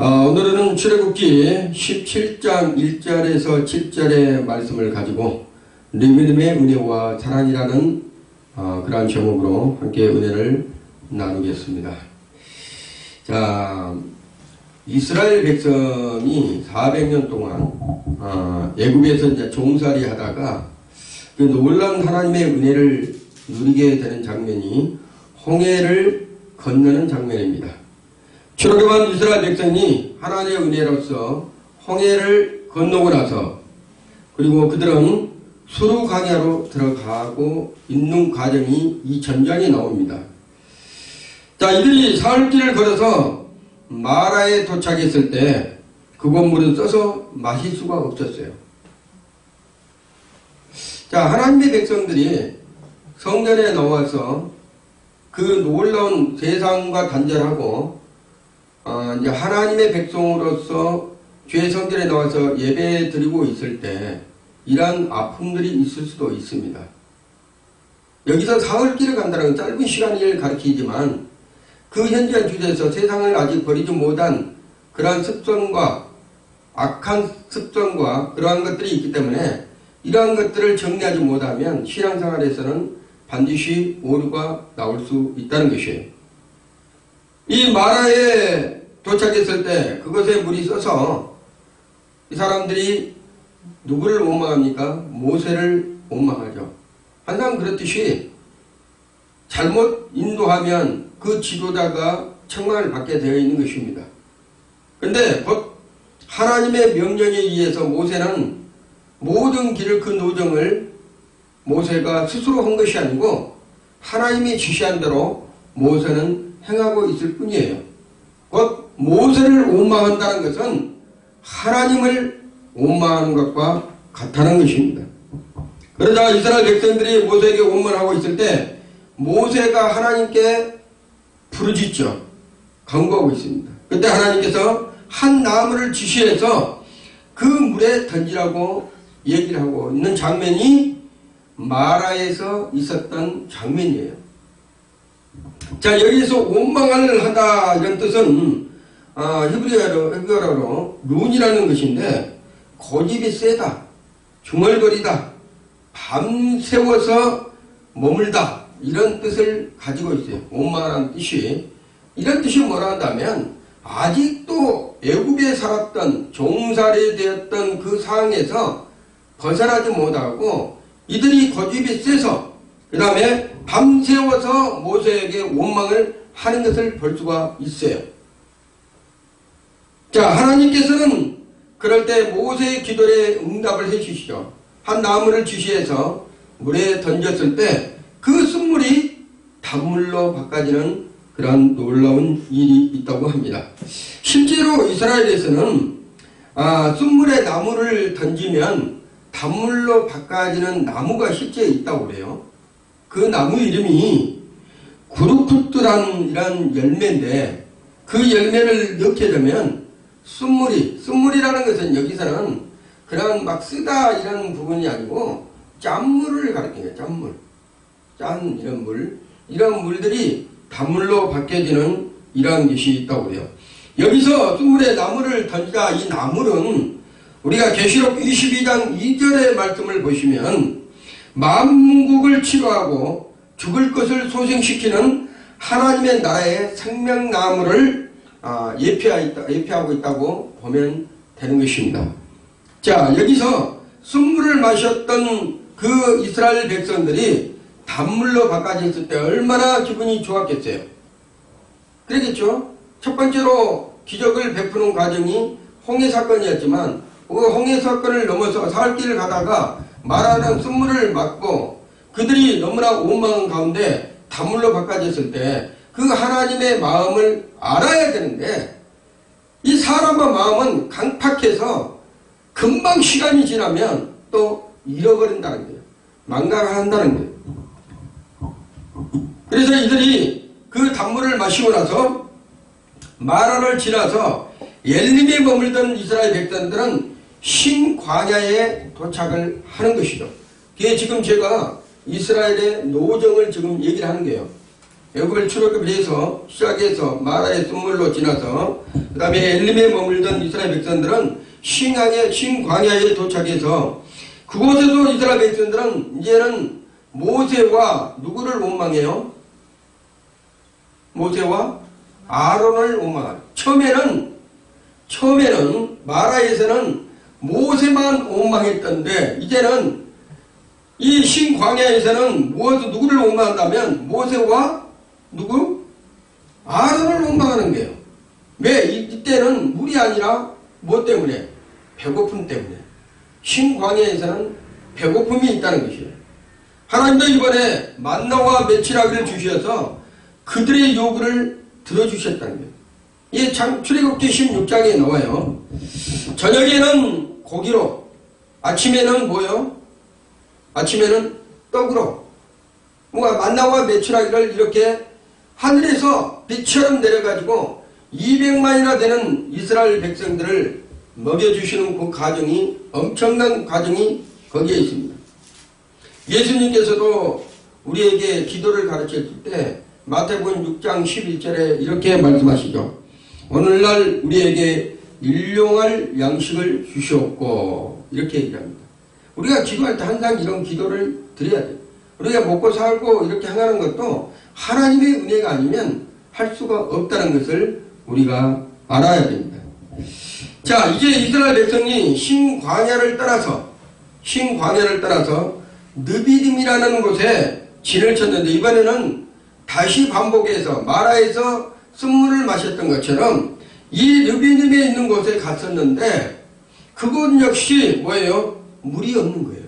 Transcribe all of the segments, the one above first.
오늘은 출애굽기 17장 1절에서 7절의 말씀을 가지고 믿음의 은혜와 사랑이라는 그러한 제목으로 함께 은혜를 나누겠습니다. 자, 이스라엘 백성이 400년 동안 애굽에서 이제 종살이 하다가 그 놀라운 하나님의 은혜를 누리게 되는 장면이 홍해를 건너는 장면입니다. 출애굽한 이스라엘 백성이 하나님의 은혜로서 홍해를 건너고 나서 그리고 그들은 수르 광야로 들어가고 있는 과정이 이 전장에 나옵니다. 자, 이들이 사흘길을 걸어서 마라에 도착했을 때 그곳 물은 써서 마실 수가 없었어요. 자, 하나님의 백성들이 성전에 나와서 그 놀라운 세상과 단절하고 이제 하나님의 백성으로서 주의 성전에 나와서 예배 드리고 있을 때 이러한 아픔들이 있을 수도 있습니다. 여기서 사흘길을 간다는 짧은 시간을 가리키지만 그 현재한 주제에서 세상을 아직 버리지 못한 그러한 습성과 악한 습성과 그러한 것들이 있기 때문에 이러한 것들을 정리하지 못하면 신앙생활에서는 반드시 오류가 나올 수 있다는 것이에요. 이 마라에 도착했을 때 그것에 물이 써서 이 사람들이 누구를 원망합니까? 모세를 원망하죠. 항상 그렇듯이 잘못 인도하면 그 지도자가 책망을 받게 되어 있는 것입니다. 그런데 곧 하나님의 명령에 의해서 모세는 모든 길을 그 노정을 모세가 스스로 한 것이 아니고 하나님이 지시한 대로 모세는 행하고 있을 뿐이에요. 곧 모세를 원망한다는 것은 하나님을 원망하는 것과 같다는 것입니다. 그러자 이스라엘 백성들이 모세에게 원망하고 있을 때 모세가 하나님께 부르짖죠. 간구하고 있습니다. 그때 하나님께서 한 나무를 지시해서 그 물에 던지라고 얘기를 하고 있는 장면이 마라에서 있었던 장면이에요. 자, 여기서 원망을 하다 이런 뜻은 히브리어로 룬이라는 것인데 고집이 세다, 중얼거리다, 밤새워서 머물다 이런 뜻을 가지고 있어요. 원망하는 뜻이. 이런 뜻이 뭐라 한다면 아직도 애굽에 살았던 종살이 되었던 그 상황에서 벗어나지 못하고 이들이 고집이 세서 그 다음에 밤새워서 모세에게 원망을 하는 것을 볼 수가 있어요. 자, 하나님께서는 그럴 때 모세의 기도에 응답을 해주시죠. 한 나무를 지시해서 물에 던졌을 때 그 쓴물이 단물로 바꿔지는 그런 놀라운 일이 있다고 합니다. 실제로 이스라엘에서는 쓴물에 나무를 던지면 단물로 바꿔지는 나무가 실제 있다고 그래요. 그 나무 이름이 구르쿠트라는 이런 열매인데 그 열매를 넣게 되면 쓴물이라는 것은 여기서는 그런 막 쓰다 이런 부분이 아니고 짠물을 가리켜요. 짠 이런 물. 이런 물들이 단물로 바뀌어지는 이러한 것이 있다고 그래요. 여기서 쓴물에 나무를 던지다 이 나물은 우리가 계시록 22장 2절의 말씀을 보시면 만국을 치료하고 죽을 것을 소생시키는 하나님의 나라의 생명나무를 예표하고 있다고 보면 되는 것입니다. 자, 여기서 쓴물을 마셨던 그 이스라엘 백성들이 단물로 바꿔졌을 때 얼마나 기분이 좋았겠어요. 그러겠죠. 첫 번째로 기적을 베푸는 과정이 홍해 사건이었지만 그 홍해 사건을 넘어서 사흘길을 가다가 마라랑 쓴물을 맞고 그들이 너무나 원망한 가운데 단물로 바꿔졌을 때 그 하나님의 마음을 알아야 되는데 이 사람의 마음은 강팍해서 금방 시간이 지나면 또 잃어버린다는 거예요. 망각한다는 거예요. 그래서 이들이 그 단물을 마시고 나서 마라를 지나서 엘림에 머물던 이스라엘 백성들은 신광야에 도착을 하는 것이죠. 그게 지금 제가 이스라엘의 노정을 지금 얘기를 하는 거예요. 애굽을 출애굽을 해서 시작해서 마라의 샘물로 지나서 그 다음에 엘림에 머물던 이스라엘 백성들은 신광야에 도착해서 그곳에도 이스라엘 백성들은 이제는 모세와 누구를 원망해요? 모세와 아론을 원망하죠. 처음에는 마라에서는 모세만 원망했던데 이제는 이 신광야에서는 누구를 원망한다면 모세와 누구? 아론을 원망하는 거예요. 왜? 이때는 물이 아니라 뭐 때문에? 배고픔 때문에. 신광야에서는 배고픔이 있다는 것이에요. 하나님도 이번에 만나와 메추라기를 주셔서 그들의 요구를 들어주셨다는 거예요. 이게 출애굽기 16장에 나와요. 저녁에는 고기로, 아침에는 뭐요? 아침에는 떡으로. 뭔가 만나와 메추라기를 이렇게 하늘에서 빛처럼 내려가지고 200만이나 되는 이스라엘 백성들을 먹여주시는 그 과정이, 엄청난 과정이 거기에 있습니다. 예수님께서도 우리에게 기도를 가르쳤을 때 마태복음 6장 11절에 이렇게 말씀하시죠. 오늘날 우리에게 일용할 양식을 주시옵고, 이렇게 얘기합니다. 우리가 기도할 때 항상 이런 기도를 드려야 돼요. 우리가 먹고 살고 이렇게 행하는 것도 하나님의 은혜가 아니면 할 수가 없다는 것을 우리가 알아야 됩니다. 자, 이제 이스라엘 백성이 신광야를 떠나서 느비딤이라는 곳에 진을 쳤는데, 이번에는 다시 반복해서 마라에서 쓴물을 마셨던 것처럼 이 느비딤에 있는 곳에 갔었는데, 그곳 역시 뭐예요? 물이 없는 거예요.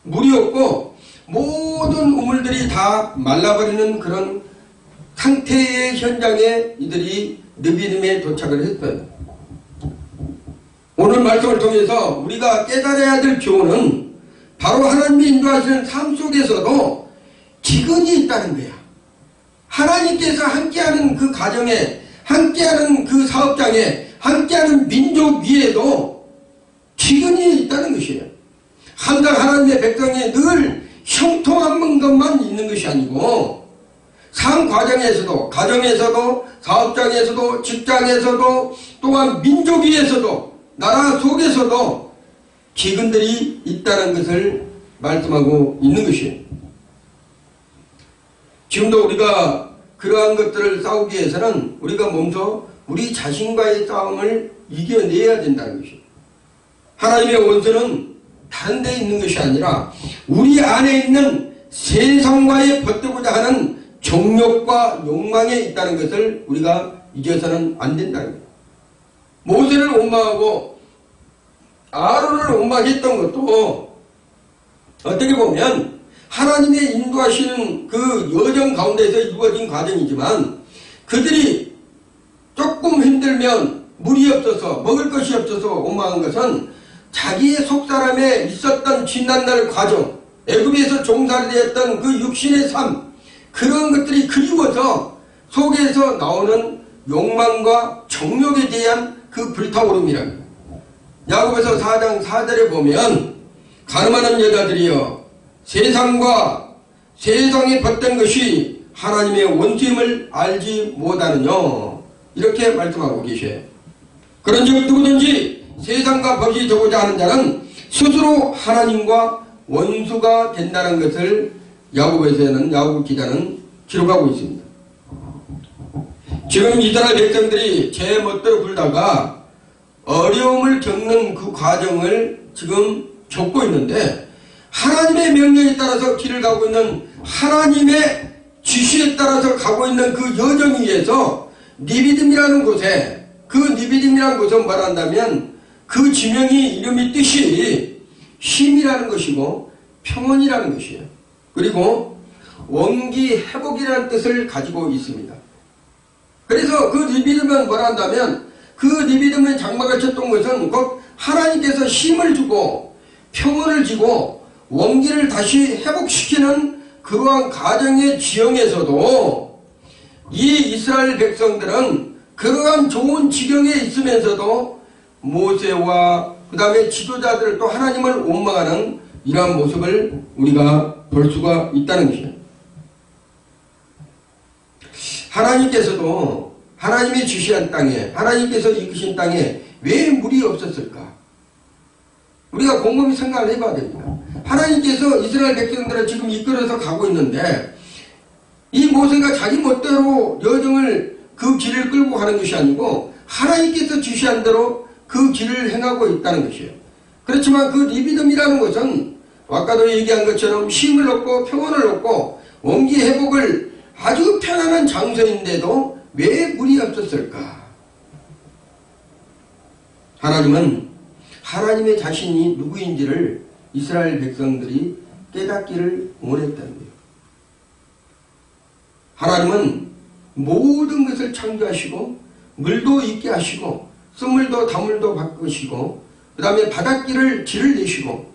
물이 없고 모든 우물들이 다 말라버리는 그런 상태의 현장에 이들이 느비딤에 도착을 했어요. 오늘 말씀을 통해서 우리가 깨달아야 될 교훈은 바로 하나님이 인도하시는 삶 속에서도 기근이 있다는 거야. 하나님께서 함께하는 그 가정에, 함께하는 그 사업장에, 함께하는 민족 위에도 기근이 있다는 것이에요. 항상 하나님의 백성이 늘 형통한 것만 있는 것이 아니고 삶 과정에서도, 가정에서도, 사업장에서도, 직장에서도, 또한 민족 위에서도, 나라 속에서도 기근들이 있다는 것을 말씀하고 있는 것이에요. 지금도 우리가 그러한 것들을 싸우기 위해서는 우리가 먼저 우리 자신과의 싸움을 이겨내야 된다는 것이에요. 하나님의 원수는 다른 데 있는 것이 아니라 우리 안에 있는 세상과의 버티고자 하는 정욕과 욕망에 있다는 것을 우리가 잊어서는 안 된다는 거예요. 모세를 원망하고 아론을 원망했던 것도 어떻게 보면 하나님의 인도하시는 그 여정 가운데서 이루어진 과정이지만, 그들이 조금 힘들면 물이 없어서, 먹을 것이 없어서 원망한 것은 자기의 속사람에 있었던 지난날 과정, 애굽에서 종살이 되었던 그 육신의 삶, 그런 것들이 그리워서 속에서 나오는 욕망과 정욕에 대한 그 불타오름이랍니다. 야고보서 4장 4절에 보면 가늠하는 여자들이여 세상과 세상에 벗던 것이 하나님의 원수임을 알지 못하느냐, 이렇게 말씀하고 계셔요. 그런즉 누구든지 세상과 벗이 되고자 하는 자는 스스로 하나님과 원수가 된다는 것을 야고보서에는, 야고보 기자는 기록하고 있습니다. 지금 이스라엘 백성들이 제 멋대로 굴다가 어려움을 겪는 그 과정을 지금 겪고 있는데, 하나님의 명령에 따라서 길을 가고 있는, 하나님의 지시에 따라서 가고 있는 그 여정 위에서 느비딤이라는 곳에, 그 느비딤이라는 곳은 말한다면 그 지명이, 이름이 뜻이 힘이라는 것이고 평온이라는 것이에요. 그리고 원기 회복이라는 뜻을 가지고 있습니다. 그래서 그 느비딤은 말한다면, 그 느비딤의 장막을 쳤던 것은 곧 하나님께서 힘을 주고 평온을 주고 원기를 다시 회복시키는 그러한 가정의 지형에서도 이 이스라엘 백성들은 그러한 좋은 지경에 있으면서도 모세와 그 다음에 지도자들, 또 하나님을 원망하는 이러한 모습을 우리가 볼 수가 있다는 것이에요. 하나님께서도 하나님이 주시한 땅에, 하나님께서 이끄신 땅에 왜 물이 없었을까? 우리가 곰곰이 생각을 해봐야 됩니다. 하나님께서 이스라엘 백성들을 지금 이끌어서 가고 있는데 이 모세가 자기 멋대로 여정을 그 길을 끌고 가는 것이 아니고 하나님께서 지시한 대로 그 길을 행하고 있다는 것이에요. 그렇지만 그 리비듬이라는 것은 아까도 얘기한 것처럼 쉼을 얻고 평온을 얻고 원기 회복을 아주 편안한 장소인데도 왜 물이 없었을까? 하나님은 하나님의 자신이 누구인지를 이스라엘 백성들이 깨닫기를 원했다는 거예요. 하나님은 모든 것을 창조하시고 물도 있게 하시고 쓴물도 단물도 바꾸시고 그 다음에 바닷길을 길을 내시고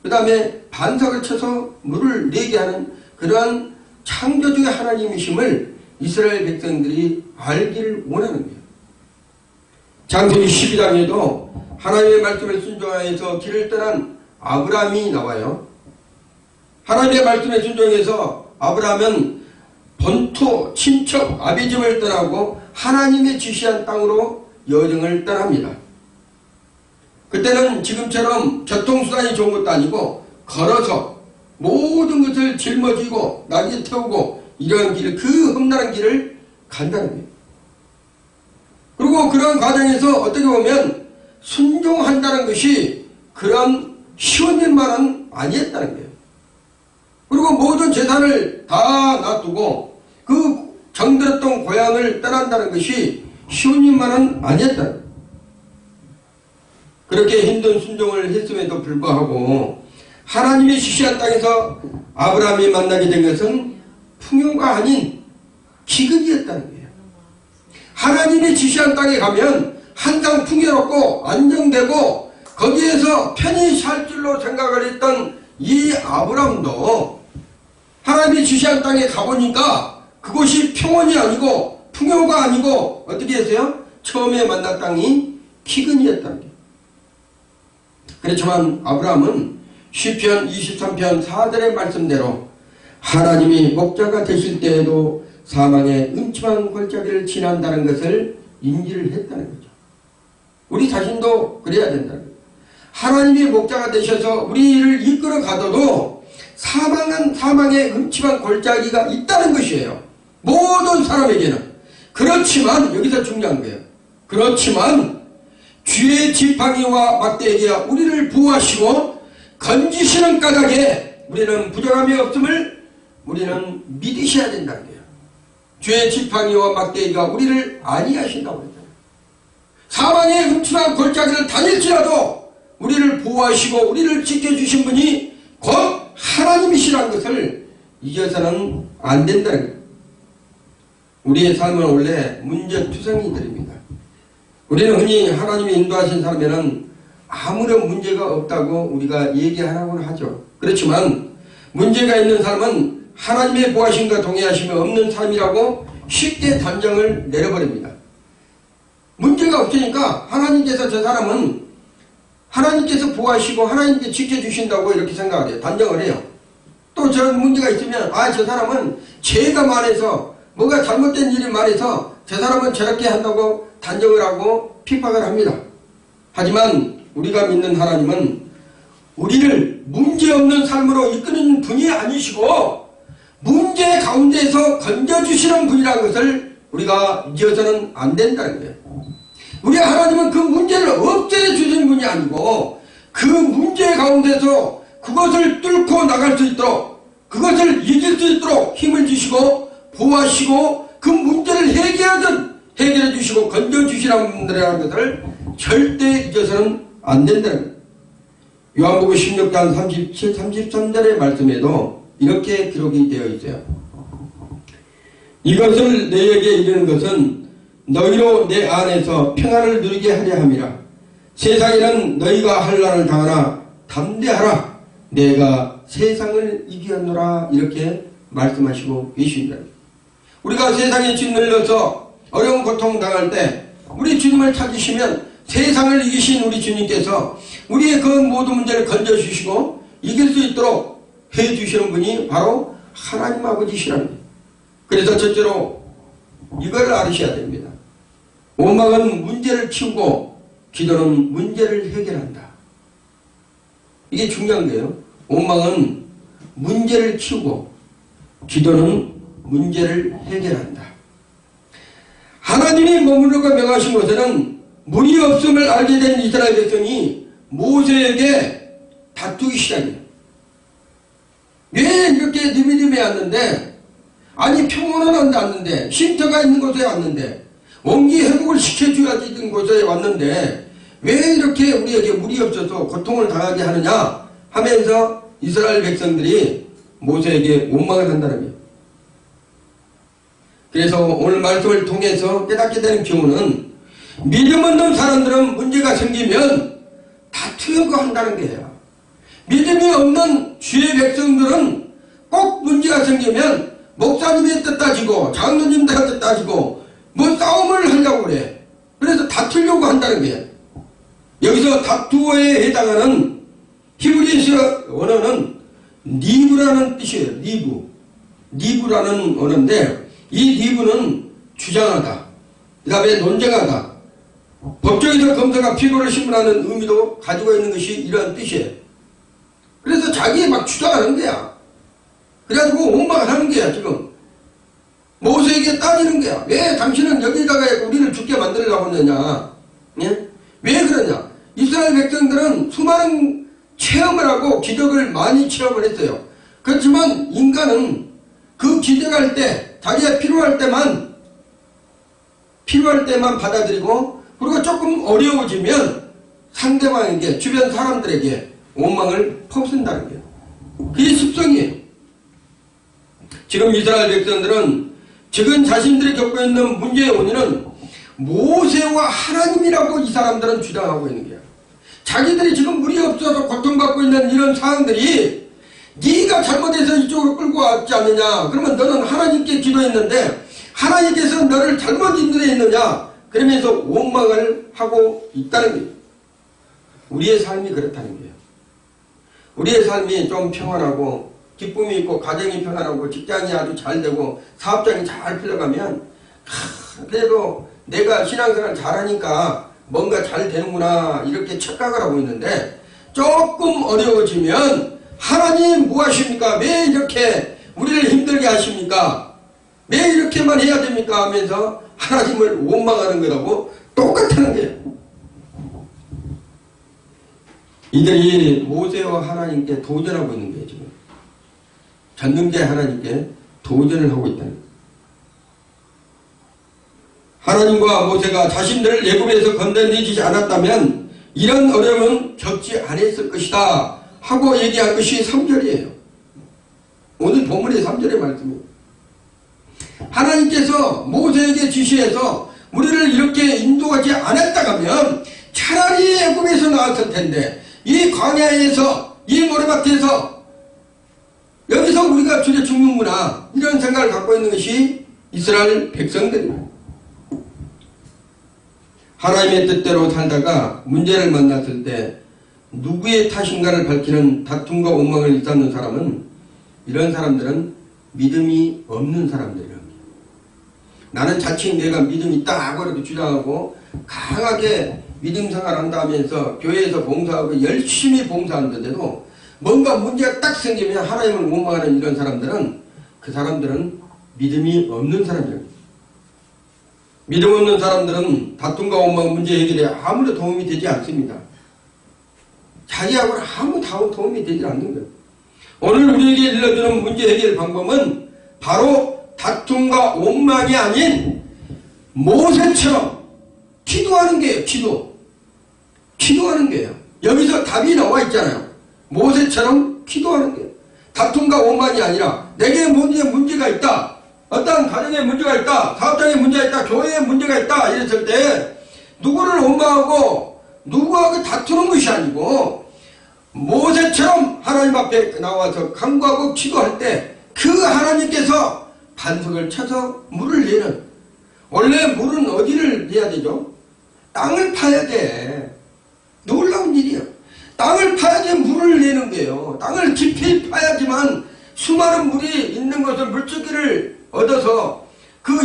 그 다음에 반석을 쳐서 물을 내게 하는 그러한 창조주의 하나님이심을 이스라엘 백성들이 알기를 원하는 거예요. 창세기 12장에도 하나님의 말씀에 순종하여서 길을 떠난 아브라함이 나와요. 하나님의 말씀에 순종해서 아브라함은 본토, 친척, 아비집을 떠나고 하나님의 지시한 땅으로 여정을 떠납니다. 그때는 지금처럼 교통수단이 좋은 것도 아니고 걸어서 모든 것을 짊어지고 나귀 태우고 이런 길을, 그 험난한 길을 간다는 거예요. 그리고 그런 과정에서 어떻게 보면 순종한다는 것이 그런 쉬운 일만은 아니었다는 거예요. 그리고 모든 재산을 다 놔두고 그 정들었던 고향을 떠난다는 것이 쉬운 일만은 아니었다는 거예요. 그렇게 힘든 순종을 했음에도 불구하고 하나님이 지시한 땅에서 아브라함이 만나게 된 것은 풍요가 아닌 기근이었다는 거예요. 하나님이 지시한 땅에 가면 항상 풍요롭고 안정되고 거기에서 편히 살 줄로 생각을 했던 이 아브라함도 하나님이 지시한 땅에 가보니까 그곳이 평온이 아니고 풍요가 아니고 어떻게 했어요? 처음에 만난 땅이 기근이었다는 거예요. 그렇지만 아브라함은 시편 23편 4절의 말씀대로 하나님이 목자가 되실 때에도 사망의 음침한 골짜기를 지난다는 것을 인지를 했다는 거죠. 우리 자신도 그래야 된다는 거예요. 하나님이 목자가 되셔서 우리를 이끌어 가둬도 사망의 음침한 골짜기가 있다는 것이에요. 모든 사람에게는. 그렇지만 여기서 중요한 거예요. 그렇지만 쥐의 지팡이와 막대기가 우리를 보호하시고 건지시는 까닭에 우리는 부정함이 없음을 우리는 믿으셔야 된다는 거예요. 쥐의 지팡이와 막대기가 우리를 안위하신다고 했잖아요. 사망의 음침한 골짜기를 다닐지라도 우리를 보호하시고 우리를 지켜주신 분이 곧 하나님이시라는 것을 잊어서는 안 된다는 거예요. 우리의 삶은 원래 문제투성이들입니다. 우리는 흔히 하나님이 인도하신 사람에는 아무런 문제가 없다고 우리가 얘기하라고 하죠. 그렇지만 문제가 있는 사람은 하나님의 보호하심과 동의하심이 없는 삶이라고 쉽게 단정을 내려버립니다. 문제가 없으니까 하나님께서 저 사람은 하나님께서 보호하시고 하나님께 지켜주신다고 이렇게 생각을 해요. 단정을 해요. 또 저런 문제가 있으면 저 사람은 죄가 많아서 뭐가 잘못된 일이 많아서 저 사람은 저렇게 한다고 단정을 하고 핍박을 합니다. 하지만 우리가 믿는 하나님은 우리를 문제없는 삶으로 이끄는 분이 아니시고 문제 가운데서 건져주시는 분이라는 것을 우리가 잊어서는 안 된다는 거예요. 우리 하나님은 그 문제를 없애주시는 분이 아니고 그 문제 가운데서 그것을 뚫고 나갈 수 있도록 그것을 이길 수 있도록 힘을 주시고 보호하시고 그 문제를 해결해 주시고 건져주시라는 분들이라는 것을 절대 잊어서는 안 된다는 거예요. 요한복음 16장 37, 33절의 말씀에도 이렇게 기록이 되어 있어요. 이것을 너희에게 이르는 것은 너희로 내 안에서 평안을 누리게 하려 함이라. 세상에는 너희가 환난을 당하나 담대하라. 내가 세상을 이기었노라. 이렇게 말씀하시고 계십니다. 우리가 세상에 짓눌려서 어려운 고통 당할 때 우리 주님을 찾으시면 세상을 이기신 우리 주님께서 우리의 그 모든 문제를 건져주시고 이길 수 있도록 해주시는 분이 바로 하나님 아버지시라는 거예요. 그래서 첫째로 이걸 알으셔야 됩니다. 원망은 문제를 키우고 기도는 문제를 해결한다. 이게 중요한 거예요. 원망은 문제를 키우고 기도는 문제를 해결한다. 하나님이 머무르고 명하신 곳에는 물이 없음을 알게 된 이스라엘 백성이 모세에게 다투기 시작해요. 왜 이렇게 느비느비 왔는데, 아니 평온은 왔는데, 쉼터가 있는 곳에 왔는데, 원기 회복을 시켜줘야지 있는 곳에 왔는데 왜 이렇게 우리에게 물이 없어서 고통을 당하게 하느냐 하면서 이스라엘 백성들이 모세에게 원망을 한다는 거예요. 그래서 오늘 말씀을 통해서 깨닫게 되는 교훈은 믿음 없는 사람들은 문제가 생기면 다투려고 한다는 거예요. 믿음이 없는 주의 백성들은 꼭 문제가 생기면 목사님의 뜻 따지고 장로님들 뜻 따지고 뭐 싸움을 하려고 그래. 그래서 다투려고 한다는 거예요. 여기서 다투어에 해당하는 히브리서 언어는 니브라는 뜻이에요. 니브라는 언어인데 이 니브는 주장하다, 그 다음에 논쟁하다, 법정에서 검사가 피고를 신문하는 의미도 가지고 있는 것이 이러한 뜻이에요. 그래서 자기 막 주장하는 거야. 그래가지고 원망을 하는 거야. 지금 모세에게 따지는 거야. 왜 당신은 여기다가 우리를 죽게 만들려고 하느냐. 예? 왜 그러냐. 이스라엘 백성들은 수많은 체험을 하고 기적을 많이 체험을 했어요. 그렇지만 인간은 그 기적할 때 자기가 필요할 때만 받아들이고, 그리고 조금 어려워지면 상대방에게, 주변 사람들에게 원망을 퍼붓는다는 거예요. 그게 습성이에요. 지금 이스라엘 백성들은 지금 자신들이 겪고 있는 문제의 원인은 모세와 하나님이라고 이 사람들은 주장하고 있는 거예요. 자기들이 지금 물이 없어서 고통받고 있는 이런 상황들이 네가 잘못해서 이쪽으로 끌고 왔지 않느냐. 그러면 너는 하나님께 기도했는데 하나님께서 너를 잘못 인도했느냐. 그러면서 원망을 하고 있다는 거예요. 우리의 삶이 그렇다는 거예요. 우리의 삶이 좀 평안하고 기쁨이 있고 가정이 평안하고 직장이 아주 잘 되고 사업장이 잘 풀려가면 그래도 내가 신앙생활 잘하니까 뭔가 잘 되는구나 이렇게 착각을 하고 있는데, 조금 어려워지면 하나님 뭐 하십니까? 왜 이렇게 우리를 힘들게 하십니까? 왜 이렇게만 해야 됩니까? 하면서 하나님을 원망하는 거라고 똑같다는 거예요. 이들이 모세와 하나님께 도전하고 있는 거예요. 지금 전능자 하나님께 도전을 하고 있다는 거예요. 하나님과 모세가 자신들을 애굽에서 건져내지 않았다면 이런 어려움은 겪지 않았을 것이다 하고 얘기한 것이 3절이에요. 오늘 본문의 3절의 말씀이에요. 하나님께서 모세에게 지시해서 우리를 이렇게 인도하지 않았다면 차라리 애굽에서 나왔을 텐데, 이 광야에서, 이 모래밭에서 여기서 우리가 주려 죽는구나, 이런 생각을 갖고 있는 것이 이스라엘 백성들입니다. 하나님의 뜻대로 살다가 문제를 만났을 때 누구의 탓인가를 밝히는 다툼과 원망을 일삼는 사람은, 이런 사람들은 믿음이 없는 사람들이랍니다. 나는 자칭 내가 믿음이 있다고 이렇게 주장하고 강하게 믿음 생활한다 하면서 교회에서 봉사하고 열심히 봉사하는데도 뭔가 문제가 딱 생기면 하나님을 원망하는 이런 사람들은, 그 사람들은 믿음이 없는 사람들입니다. 믿음 없는 사람들은 다툼과 원망 문제 해결에 아무런 도움이 되지 않습니다. 자기하고는 아무 도움이 되지 않는 거예요. 오늘 우리에게 일러주는 문제 해결 방법은 바로 다툼과 원망이 아닌 모세처럼 기도하는 거예요. 기도하는 거예요. 여기서 답이 나와 있잖아요. 모세처럼 기도하는 거예요. 다툼과 원망이 아니라 내게 문제가 있다, 어떤 가정에 문제가 있다, 사업장에 문제가 있다, 교회에 문제가 있다 이랬을 때 누구를 원망하고 누구하고 다투는 것이 아니고, 모세처럼 하나님 앞에 나와서 간구하고 기도할 때 그 하나님께서 반석을 쳐서 물을 내는, 원래 물은 어디를 내야 되죠? 땅을 파야 돼. 놀라운 일이야. 땅을 파야지 물을 내는 거예요. 땅을 깊이 파야지만 수많은 물이 있는 것을 물줄기를 얻어서 그 그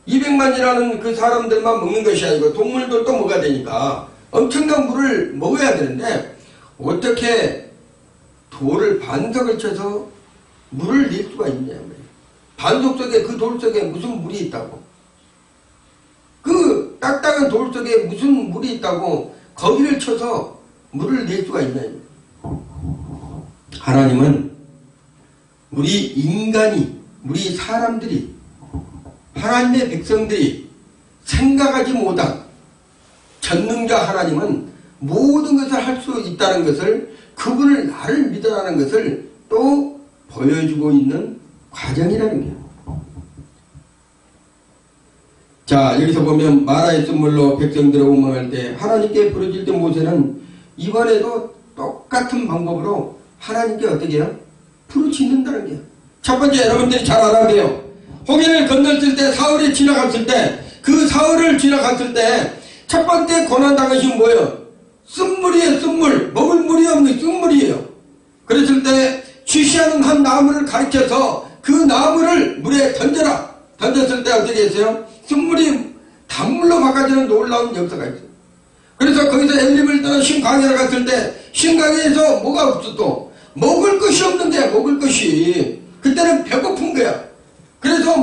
200만이라는 그 사람들만 먹는 것이 아니고 동물들도 먹어야 되니까 엄청난 물을 먹어야 되는데 어떻게 돌을 반석을 쳐서 물을 낼 수가 있냐 말이에요. 반석 속에 그 돌 속에 무슨 물이 있다고. 그 딱딱한 돌 속에 무슨 물이 있다고 거기를 쳐서 물을 낼 수가 있냐. 하나님은 우리 인간이, 우리 사람들이, 하나님의 백성들이 생각하지 못한 전능자 하나님은 모든 것을 할 수 있다는 것을, 그분을 나를 믿으라는 것을 또 보여주고 있는 과정이라는 거예요. 자, 여기서 보면 마라의 쓴물로 백성들을 원망할 때 하나님께 부르짖을 때 모세는 이번에도 똑같은 방법으로 하나님께 어떻게 해요? 부르짖는다는 거예요. 첫 번째, 여러분들이 잘 알아야 돼요. 홍해를 건넜을 때, 사울이 지나갔을 때, 그 사울을 지나갔을 때 첫 번째 고난당한 것이 뭐예요? 쓴물이에요. 쓴물. 먹을 물이 없는 쓴물이에요. 그랬을 때 취시하는 한 나무를 가리켜서 그 나무를 물에 던져라. 던졌을 때 어떻게 했어요? 쓴물이 단물로 바꿔지는 놀라운 역사가 있어요. 그래서 거기서 엘림을 떠나 신강에를 갔을 때 신강에서 뭐가 없었어? 먹을 것이 없는데, 먹을 것이. 그때는 배고픈 거야. 그래서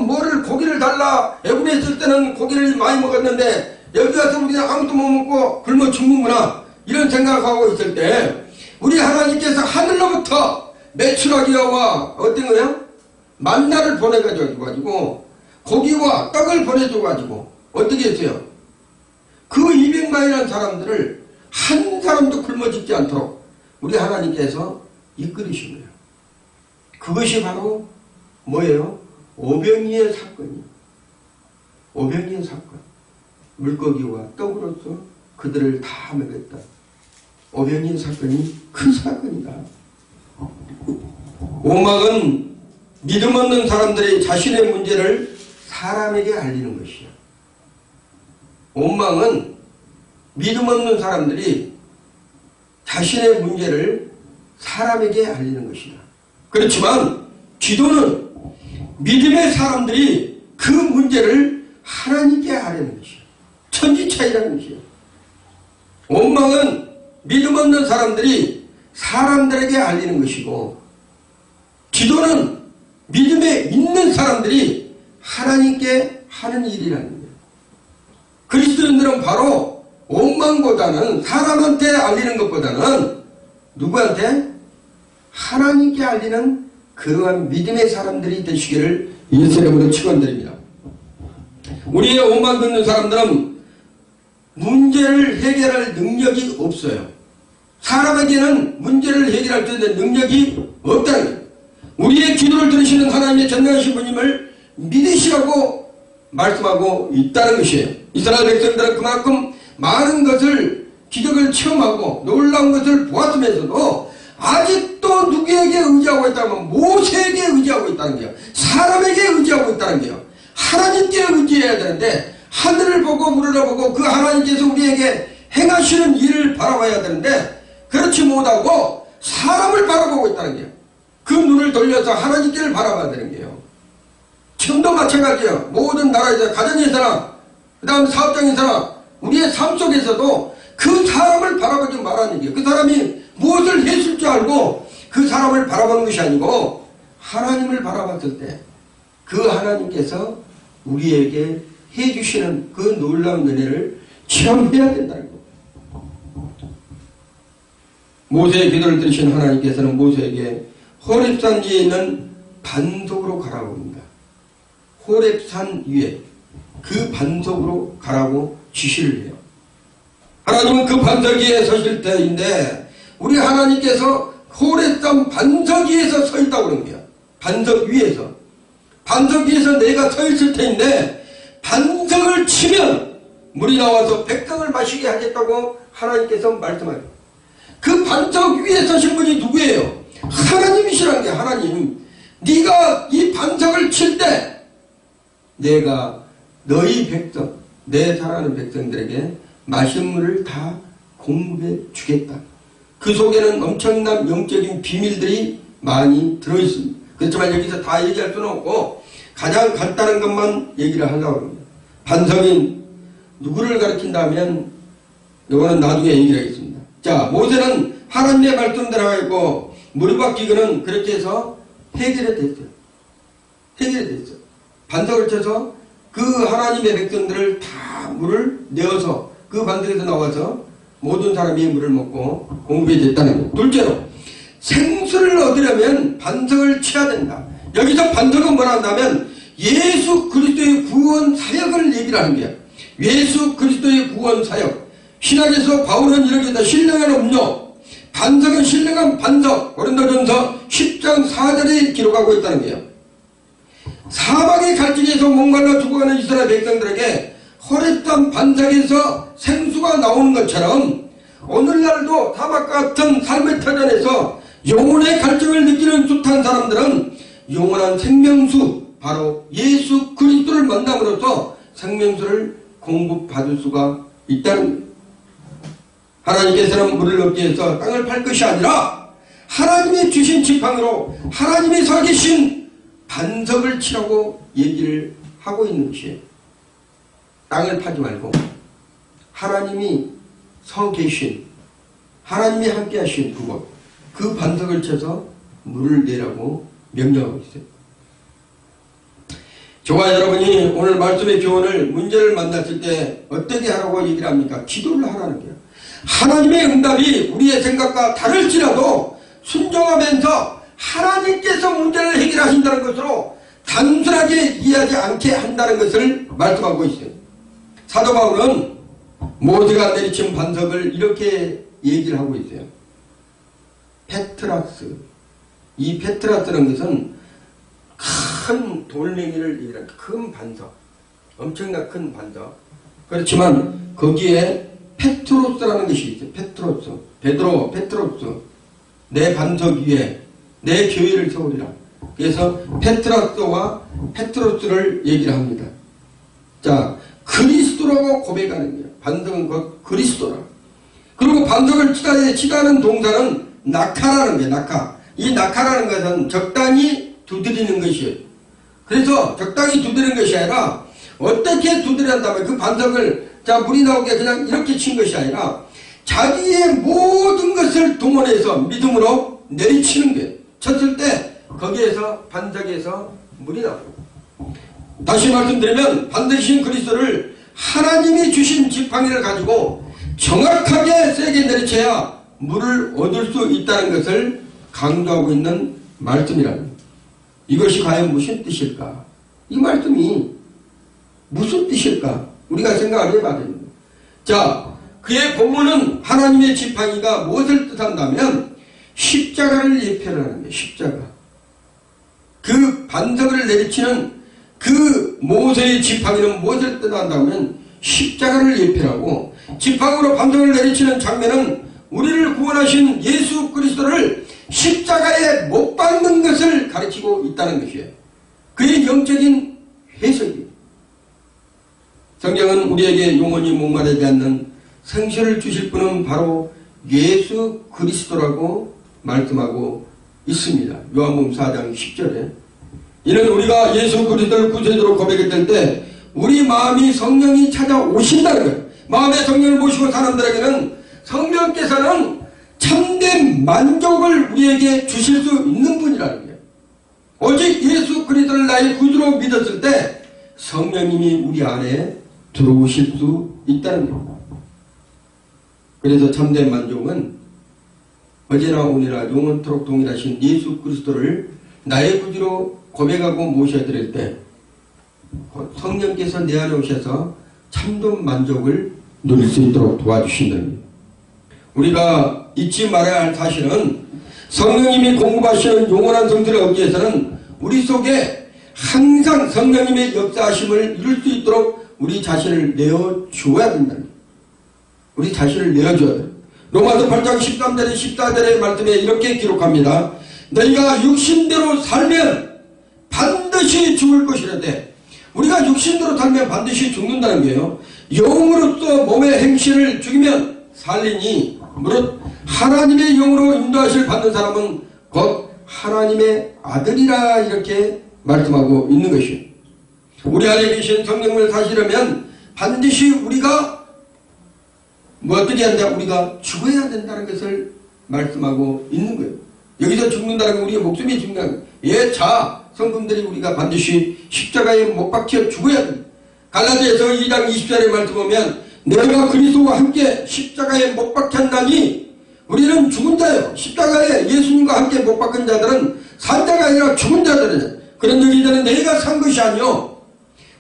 고기를 달라. 애굽에 있을 때는 고기를 많이 먹었는데 여기 와서 우리는 아무것도 못 먹고 굶어 죽는구나, 이런 생각하고 있을 때 우리 하나님께서 하늘로부터 메추라기와 어떤 거요? 만나를 보내가지고 고기와 떡을 보내줘가지고 어떻게 했어요? 그 200만이라는 사람들을 한 사람도 굶어 죽지 않도록 우리 하나님께서 이끌으신 거예요. 그것이 바로 뭐예요? 오병이의 사건이에요. 오병이의 사건. 물고기와 떡으로서 그들을 다 먹였다. 오병이의 사건이 큰 사건이다. 오막은 믿음 없는 사람들이 자신의 문제를 사람에게 알리는 것이야. 원망은 믿음 없는 사람들이 자신의 문제를 사람에게 알리는 것이다. 그렇지만 기도는 믿음의 사람들이 그 문제를 하나님께 아뢰는 것이야. 천지차이라는 것이야. 원망은 믿음 없는 사람들이 사람들에게 알리는 것이고, 기도는 믿음에 있는 사람들이 하나님께 하는 일이라는 거예요. 그리스도인들은 바로 원망보다는, 사람한테 알리는 것보다는 누구한테? 하나님께 알리는 그러한 믿음의 사람들이 되시기를 예수 이름으로 축원드립니다. 우리의 원망 듣는 사람들은 문제를 해결할 능력이 없어요. 사람에게는 문제를 해결할 수 있는 능력이 없다는 거예요. 우리의 기도를 들으시는 하나님의 전능하신 분임을 믿으시라고 말씀하고 있다는 것이에요. 이스라엘 백성들은 그만큼 많은 것을, 기적을 체험하고 놀라운 것을 보았으면서도 아직도 누구에게 의지하고 있다면 모세에게 의지하고 있다는 거예요. 사람에게 의지하고 있다는 거예요. 하나님께 의지해야 되는데, 하늘을 보고 물을 보고 그 하나님께서 우리에게 행하시는 일을 바라봐야 되는데 그렇지 못하고 사람을 바라보고 있다는 거예요. 그 눈을 돌려서 하나님께를 바라봐야 되는 거예요. 지금도 마찬가지예요. 모든 나라에서, 가정에서나 그 다음 사업장에서나 우리의 삶 속에서도 그 사람을 바라보지 말라는 얘기예요. 그 사람이 무엇을 했을 줄 알고 그 사람을 바라보는 것이 아니고 하나님을 바라봤을 때 그 하나님께서 우리에게 해주시는 그 놀라운 은혜를 체험해야 된다는 겁니다. 모세의 기도를 들으신 하나님께서는 모세에게 호렙산 위에 있는 반석으로 가라고 합니다. 호렙산 위에 그 반석으로 가라고 지시를 해요. 하나님은 그 반석 위에 서실 때인데 우리 하나님께서 호렙산 반석 위에서 서 있다고 그런 거예요. 반석 위에서. 반석 위에서 내가 서 있을 텐데 반석을 치면 물이 나와서 백성을 마시게 하겠다고 하나님께서 말씀하세요. 그 반석 위에 서신 분이 누구예요? 하나님이시라는 게, 하나님. 네가 이 반석을 칠 때 내가 너희 백성, 내 사랑하는 백성들에게 마실 물을 다 공급해 주겠다. 그 속에는 엄청난 영적인 비밀들이 많이 들어있습니다. 그렇지만 여기서 다 얘기할 수는 없고 가장 간단한 것만 얘기를 하려고 합니다. 반석이 누구를 가리킨다면 이거는 나중에 얘기를 하겠습니다. 자, 모세는 하나님의 말씀대로 하고 무리박기근은 그렇게 해서 해결이 됐어요. 해결이 됐어요. 반석을 쳐서 그 하나님의 백성들을 다 물을 내어서 그 반석에서 나와서 모든 사람이 물을 먹고 공급이 됐다는 거예요. 둘째로 생수를 얻으려면 반석을 쳐야 된다. 여기서 반석은 뭐라 한다면 예수 그리스도의 구원 사역을 얘기를 하는 거예요. 예수 그리스도의 구원 사역. 신학에서 바울은 이렇게 했다. 신령한 음료, 반석은 신령한 반석. 고린도전서 10장 4절에 기록하고 있다는 거예요. 사방의 갈증에서 목말라 죽어가는 이스라엘 백성들에게 호렙산 반석에서 생수가 나오는 것처럼 오늘날도 다막 같은 삶의 터전에서 영혼의 갈증을 느끼는 숱한 사람들은 영원한 생명수, 바로 예수 그리스도를 만남으로써 생명수를 공급받을 수가 있다는 거예요. 하나님께서는 물을 얻기 위해서 땅을 팔 것이 아니라 하나님이 주신 지팡이로 하나님이 서 계신 반석을 치라고 얘기를 하고 있는 것이에요. 땅을 파지 말고 하나님이 서 계신, 하나님이 함께 하신 그곳, 그 반석을 쳐서 물을 내라고 명령하고 있어요. 저와 여러분이 오늘 말씀의 교훈을, 문제를 만났을 때 어떻게 하라고 얘기를 합니까? 기도를 하라는 거예요. 하나님의 응답이 우리의 생각과 다를지라도 순종하면서 하나님께서 문제를 해결하신다는 것으로 단순하게 이해하지 않게 한다는 것을 말씀하고 있어요. 사도 바울은 모세가 내리친 반석을 이렇게 얘기를 하고 있어요. 페트라스. 이 페트라스라는 것은 큰 돌멩이를 얘기하는 큰 반석, 엄청난 큰 반석. 그렇지만 거기에 페트로스라는 것이 있어요. 페트로스, 베드로, 페트로스. 내 반석 위에 내 교회를 세우리라. 그래서 페트라스와 페트로스를 얘기를 합니다. 자, 그리스도라고 고백하는 거예요. 반석은 곧 그리스도라. 그리고 반석을 치다는 동사는 낙하라는 거예요. 낙하. 이 낙하라는 것은 적당히 두드리는 것이에요. 그래서 적당히 두드리는 것이 아니라 어떻게 두드린다면 그 반석을 자 물이 나오게 그냥 이렇게 친 것이 아니라 자기의 모든 것을 동원해서 믿음으로 내리치는 거예요. 쳤을 때 거기에서 반석에서 물이 나옵니다. 다시 말씀드리면 반드시 그리스도를 하나님이 주신 지팡이를 가지고 정확하게 세게 내리쳐야 물을 얻을 수 있다는 것을 강조하고 있는 말씀이랍니다. 이것이 과연 무슨 뜻일까? 이 말씀이 무슨 뜻일까? 우리가 생각을 해봐야 됩니다. 자, 그의 본문은 하나님의 지팡이가 무엇을 뜻한다면 십자가를 예표하는 거예요. 십자가. 그 반석을 내리치는 그 모세의 지팡이는 무엇을 뜻한다면 십자가를 예표하고, 지팡이로 반석을 내리치는 장면은 우리를 구원하신 예수 그리스도를 십자가에 못 박는 것을 가르치고 있다는 것이에요. 그의 영적인 해석이에요. 성경은 우리에게 영원히 목마르지 않는 생수를 주실 분은 바로 예수 그리스도라고 말씀하고 있습니다. 요한복음 4장 10절에 이는 우리가 예수 그리스도를 구세주로 고백했을 때 우리 마음이 성령이 찾아오신다는 거예요. 마음의 성령을 모시고 사람들에게는 성령께서는 참된 만족을 우리에게 주실 수 있는 분이라는 거예요. 오직 예수 그리스도를 나의 구주로 믿었을 때 성령님이 우리 안에 들어오실 수 있다는 거예요. 그래서 참된 만족은 어제나 오늘나 영원토록 동일하신 예수 그리스도를 나의 구주로 고백하고 모셔드릴 때 성령께서 내 안에 오셔서 참된 만족을 누릴 수 있도록 도와주신다는 거예요. 우리가 잊지 말아야 할 사실은 성령님이 공급하시는 영원한 성수를 얻기 위해서는 우리 속에 항상 성령님의 역사하심을 이룰 수 있도록 우리 자신을 내어주어야 된다는 거예요. 우리 자신을 내어줘야 돼요. 로마서 8장 13절에 14절의 말씀에 이렇게 기록합니다. 너희가 육신대로 살면 반드시 죽을 것이라되, 우리가 육신대로 살면 반드시 죽는다는 거예요. 영으로서 몸의 행실을 죽이면 살리니 무릇 하나님의 영으로 인도하실 받는 사람은 곧 하나님의 아들이라, 이렇게 말씀하고 있는 것이에요. 우리 안에 계신 성령을 사시려면 반드시 우리가 어떻게 한다? 우리가 죽어야 된다는 것을 말씀하고 있는 거예요. 여기서 죽는다는 건 우리의 목숨이 중요한 거예요. 예자 성품들이 우리가 반드시 십자가에 못 박혀 죽어야 됩니다. 갈라디아서 2장 20절에 말씀 보면 내가 그리스도와 함께 십자가에 못 박혔나니 우리는 죽은 자요. 십자가에 예수님과 함께 못 박힌 자들은 산 자가 아니라 죽은 자들이냐. 그런즉 이제는 내가 산 것이 아니요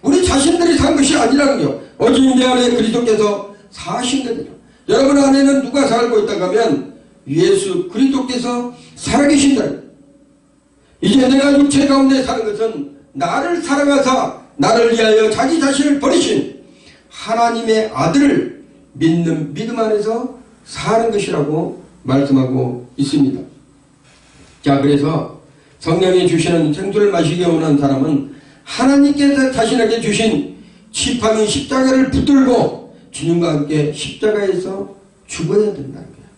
우리 자신들이 산 것이 아니라는 거요. 오직 내 안에 그리스도께서 사신 것이죠. 여러분 안에는 누가 살고 있다고 하면 예수 그리스도께서 살아계신다. 이제 내가 육체 가운데 사는 것은 나를 사랑하사 나를 위하여 자기 자신을 버리신 하나님의 아들을 믿는 믿음 안에서 사는 것이라고 말씀하고 있습니다. 자, 그래서 성령이 주시는 생수를 마시게 오는 사람은 하나님께서 자신에게 주신 지팡이 십자가를 붙들고 주님과 함께 십자가에서 죽어야 된다는 거예요.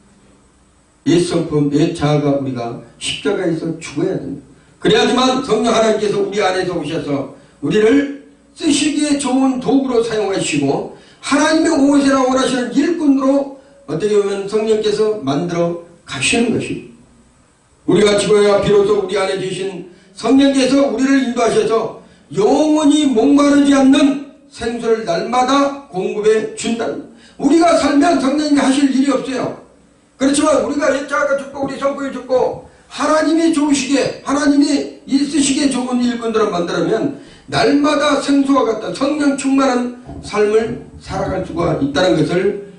옛 성품, 옛 자아가 우리가 십자가에서 죽어야 된다. 그래야지만 성령 하나님께서 우리 안에서 오셔서 우리를 쓰시기에 좋은 도구로 사용하시고 하나님의 옷이라고 원하시는 일꾼으로 어떻게 보면 성령께서 만들어 가시는 것입니다. 우리가 죽어야 비로소 우리 안에 계신 성령께서 우리를 인도하셔서 영원히 목마르지 않는 생수를 날마다 공급해 준다는, 우리가 살면 성령님이 하실 일이 없어요. 그렇지만 우리가 옛자가 죽고 우리 성품이 죽고 하나님이 좋으시게 하나님이 있으시게 좋은 일꾼들을 만들면 날마다 생수와 같다 성령 충만한 삶을 살아갈 수가 있다는 것을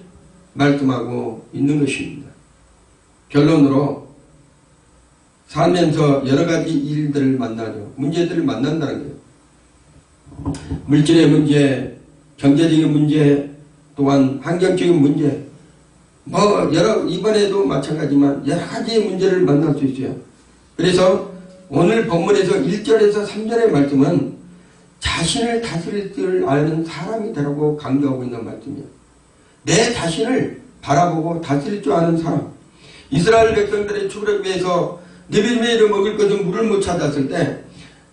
말씀하고 있는 것입니다. 결론으로 살면서 여러 가지 일들을 만나죠. 문제들을 만난다는 거예요. 물질의 문제, 경제적인 문제, 또한 환경적인 문제, 이번에도 마찬가지지만 여러 가지의 문제를 만날 수 있어요. 그래서 오늘 본문에서 1절에서 3절의 말씀은 자신을 다스릴 줄 아는 사람이 되라고 강조하고 있는 말씀이에요. 내 자신을 바라보고 다스릴 줄 아는 사람. 이스라엘 백성들의 출애굽을 위해서 느비미를 먹을 것은 물을 못 찾았을 때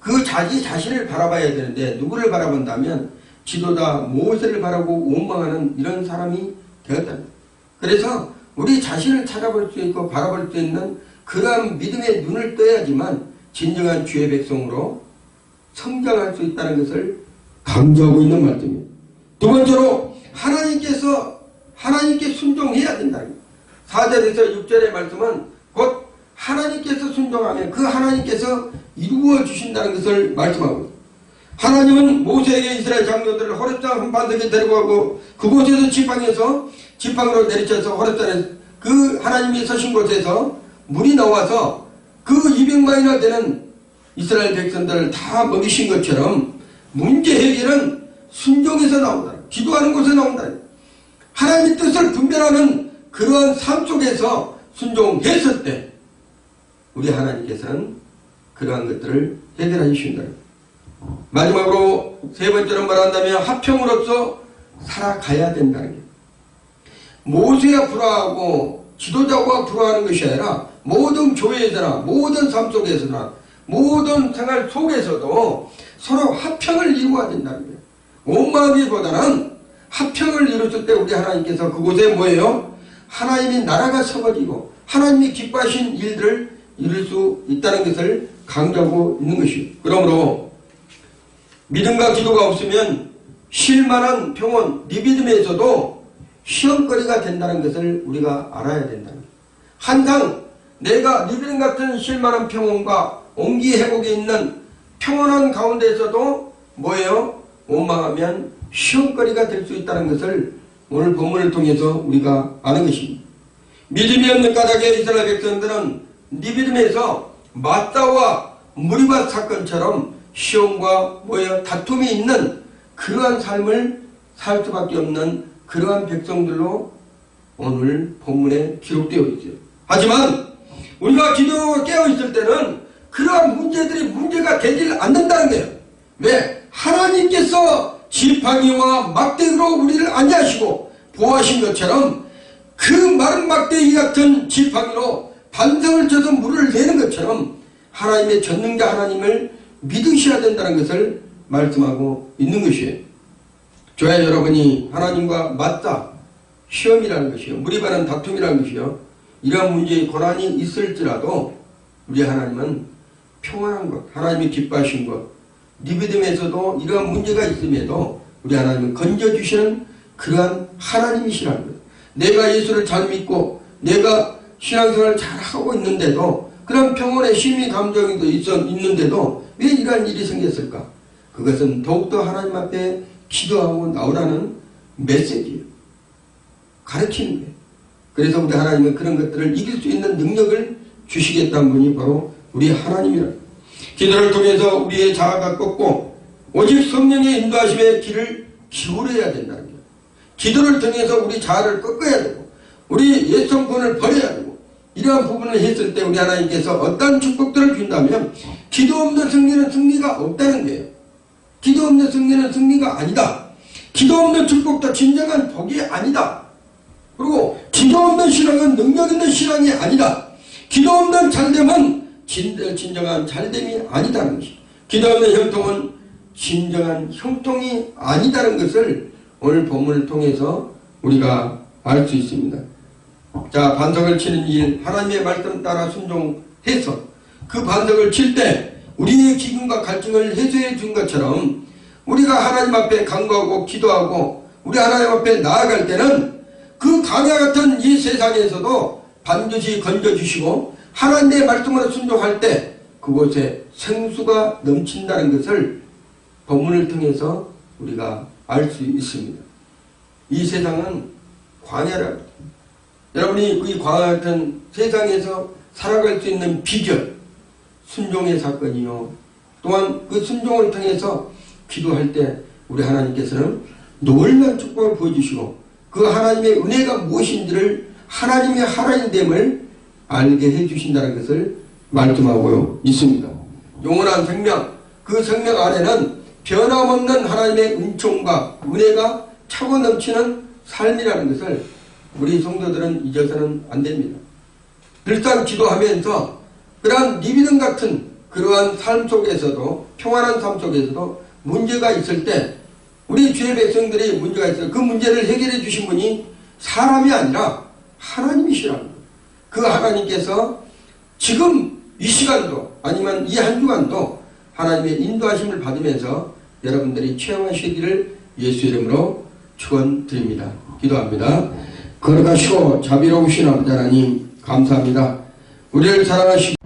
그 자기 자신을 바라봐야 되는데 누구를 바라본다면 지도자 모세를 바라보고 원망하는 이런 사람이 되었다. 그래서 우리 자신을 찾아볼 수 있고 바라볼 수 있는 그러한 믿음의 눈을 떠야지만 진정한 주의 백성으로 성장할 수 있다는 것을 강조하고 있는 말씀입니다. 두 번째로 하나님께 순종해야 된다. 4절에서 6절의 말씀은 곧 하나님께서 순종하면 그 하나님께서 이루어 주신다는 것을 말씀하고 있습니다. 하나님은 모세에게 이스라엘 장로들을 호렙산 한반석에 데려가고 그곳에서 지팡이로 내리쳐서 호렙산에 그 하나님이 서신 곳에서 물이 나와서 그 200만이나 되는 이스라엘 백성들을 다 먹이신 것처럼 문제 해결은 순종에서 나온다. 기도하는 곳에 나온다. 하나님의 뜻을 분별하는 그러한 삶 속에서 순종했을 때 우리 하나님께서는 그러한 것들을 해결해 주신다. 마지막으로 세 번째로 말한다면 하평으로서 살아가야 된다는 게, 모세가 불화하고 지도자가 불화하는 것이 아니라 모든 교회에서나 모든 삶 속에서나 모든 생활 속에서도 서로 하평을 이루어야 된다는 거예요. 원망하기보다는 하평을 이루었을 때 우리 하나님께서 그곳에 뭐예요? 하나님이 나라가 서거지고 하나님이 기뻐하신 일들을 이룰 수 있다는 것을 강조하고 있는 것이요. 그러므로 믿음과 기도가 없으면 쉴만한 평온, 리비즘에서도 시험거리가 된다는 것을 우리가 알아야 된다는 거예요. 항상 내가 리비즘 같은 쉴만한 평온과 온기 회복에 있는 평온한 가운데에서도 뭐예요? 원망하면 시험거리가 될 수 있다는 것을 오늘 본문을 통해서 우리가 아는 것입니다. 믿음이 없는 까닭에 이스라엘 백성들은 리비즘에서 마따와 무리바 사건처럼 시험과 다툼이 있는 그러한 삶을 살 수밖에 없는 그러한 백성들로 오늘 본문에 기록되어 있어요. 하지만 우리가 기도가 깨어있을 때는 그러한 문제들이 문제가 되질 않는다는 거예요. 왜? 하나님께서 지팡이와 막대기로 우리를 안위하시고 보호하신 것처럼 그 마른 막대기 같은 지팡이로 반성을 쳐서 물을 내는 것처럼 하나님의 전능자 하나님을 믿으셔야 된다는 것을 말씀하고 있는 것이에요. 저와 여러분이 하나님과 맞다 시험이라는 것이요, 물이 바른 다툼이라는 것이요, 이러한 문제의 고난이 있을지라도 우리 하나님은 평안한 것, 하나님이 기뻐하신 것, 니베됨에서도 이러한 문제가 있음에도 우리 하나님은 건져주시는 그러한 하나님이시라는 것. 내가 예수를 잘 믿고 내가 신앙생활을 잘하고 있는데도, 그런 평온의 심리 감정도 있는데도 왜 이러한 일이 생겼을까? 그것은 더욱더 하나님 앞에 기도하고 나오라는 메시지예요. 가르치는 거예요. 그래서 우리 하나님은 그런 것들을 이길 수 있는 능력을 주시겠다는 분이 바로 우리 하나님이라. 기도를 통해서 우리의 자아가 꺾고 오직 성령의 인도하심의 길을 기울여야 된다는 거예요. 기도를 통해서 우리 자아를 꺾어야 되고 우리 옛 성품을 버려야 되고, 이러한 부분을 했을 때 우리 하나님께서 어떤 축복들을 준다면 기도 없는 승리는 승리가 없다는 거예요. 기도 없는 승리는 승리가 아니다. 기도 없는 축복도 진정한 복이 아니다. 그리고 기도 없는 신앙은 능력 있는 신앙이 아니다. 기도 없는 잘됨은 진정한 잘됨이 아니다는 것이, 기도 없는 형통은 진정한 형통이 아니다는 것을 오늘 본문을 통해서 우리가 알 수 있습니다. 자, 반석을 치는 일, 하나님의 말씀 따라 순종해서 그 반석을 칠 때 우리의 기근과 갈증을 해소해 준 것처럼 우리가 하나님 앞에 간구하고 기도하고 우리 하나님 앞에 나아갈 때는 그 강야 같은 이 세상에서도 반드시 건져주시고 하나님의 말씀으로 순종할 때 그곳에 생수가 넘친다는 것을 본문을 통해서 우리가 알 수 있습니다. 이 세상은 광야라. 여러분이 이 광야 같은 세상에서 살아갈 수 있는 비결, 순종의 사건이요, 또한 그 순종을 통해서 기도할 때 우리 하나님께서는 놀라운 축복을 보여주시고 그 하나님의 은혜가 무엇인지를, 하나님의 하나님됨을 알게 해주신다는 것을 말씀하고 있습니다. 영원한 생명, 그 생명 안에는 변함없는 하나님의 은총과 은혜가 차고 넘치는 삶이라는 것을 우리 성도들은 잊어서는 안 됩니다. 늘상 기도하면서 그러한 니비등 같은 그러한 삶 속에서도, 평안한 삶 속에서도 문제가 있을 때 우리 주의 백성들이 문제가 있어요. 그 문제를 해결해 주신 분이 사람이 아니라 하나님이시라는 거예요. 그 하나님께서 지금 이 시간도 아니면 이 한 주간도 하나님의 인도하심을 받으면서 여러분들이 체험하시기를 예수 이름으로 축원드립니다. 기도합니다. 거룩하시고 자비로우신 아버지 하나님 감사합니다. 우리를 사랑하시고